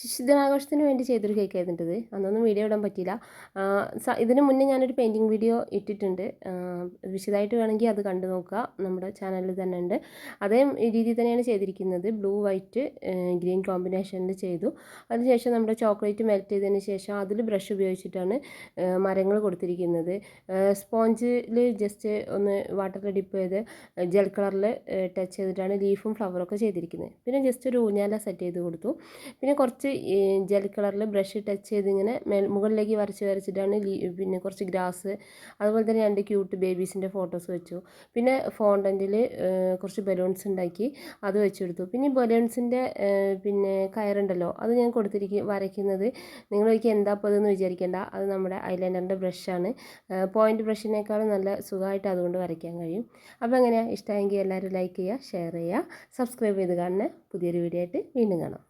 ശിശുദിനാഘോഷത്തിന് വേണ്ടി ചെയ്തൊരു കേക്കായിരുന്നു ഇത്. അന്നൊന്നും വീഡിയോ ഇടാൻ പറ്റിയില്ല. ഇതിന് മുന്നേ ഞാനൊരു പെയിൻറ്റിങ് വീഡിയോ ഇട്ടിട്ടുണ്ട്. വിശദമായിട്ട് വേണമെങ്കിൽ അത് കണ്ടു നോക്കുക. നമ്മുടെ ചാനലിൽ തന്നെ ഉണ്ട്. അതേ രീതിയിൽ തന്നെയാണ് ചെയ്തിരിക്കുന്നത്. ബ്ലൂ വൈറ്റ് ഗ്രീൻ കോമ്പിനേഷനിൽ ചെയ്തു. അതിനുശേഷം നമ്മുടെ ചോക്ലേറ്റ് മെൽറ്റ് ചെയ്തതിന് ശേഷം അതിൽ ബ്രഷ് ഉപയോഗിച്ചിട്ടാണ് മരങ്ങൾ കൊടുത്തിരിക്കുന്നത്. സ്പോഞ്ചിൽ ജസ്റ്റ് ഒന്ന് വാട്ടറിൽ ഡിപ്പ് ചെയ്ത് ജെൽ കളറിൽ ടച്ച് ചെയ്തിട്ടാണ് ലീഫും ഫ്ലവറൊക്കെ ചെയ്തിരിക്കുന്നത്. പിന്നെ ജസ്റ്റ് ഒരു ഊഞ്ഞാല സെറ്റ് ചെയ്ത് കൊടുത്തു. പിന്നെ കുറച്ച് ജെൽ കളറിൽ ബ്രഷ് ടച്ച് ചെയ്ത് ഇങ്ങനെ മുകളിലേക്ക് വരച്ചിട്ടാണ് പിന്നെ കുറച്ച് ഗ്രാസ്, അതുപോലെ തന്നെ 2 ക്യൂട്ട് ബേബീസിൻ്റെ ഫോട്ടോസ് വെച്ചു. പിന്നെ ഫോണ്ടൻറ്റിൽ കുറച്ച് ബലൂൺസ് ഉണ്ടാക്കി അത് വെച്ചെടുത്തു. പിന്നെ ഈ ബലൂൺസിൻ്റെ പിന്നെ കയറുണ്ടല്ലോ, അത് ഞാൻ വരയ്ക്കുന്നത് നിങ്ങൾക്ക് എന്താ അപ്പോൾ അതെന്ന് വിചാരിക്കേണ്ട. അത് നമ്മുടെ ഐലൈനറിൻ്റെ ബ്രഷാണ്. പോയിൻ്റ് ബ്രഷിനേക്കാളും നല്ല സുഖമായിട്ട് അതുകൊണ്ട് വരയ്ക്കാൻ കഴിയും. അപ്പോൾ എങ്ങനെയാണ് ഇഷ്ടമെങ്കിൽ എല്ലാവരും ലൈക്ക് ചെയ്യുക, ഷെയർ ചെയ്യുക, സബ്സ്ക്രൈബ് ചെയ്ത് കാണുന്ന പുതിയൊരു വീഡിയോ ആയിട്ട് വീണ്ടും കാണാം.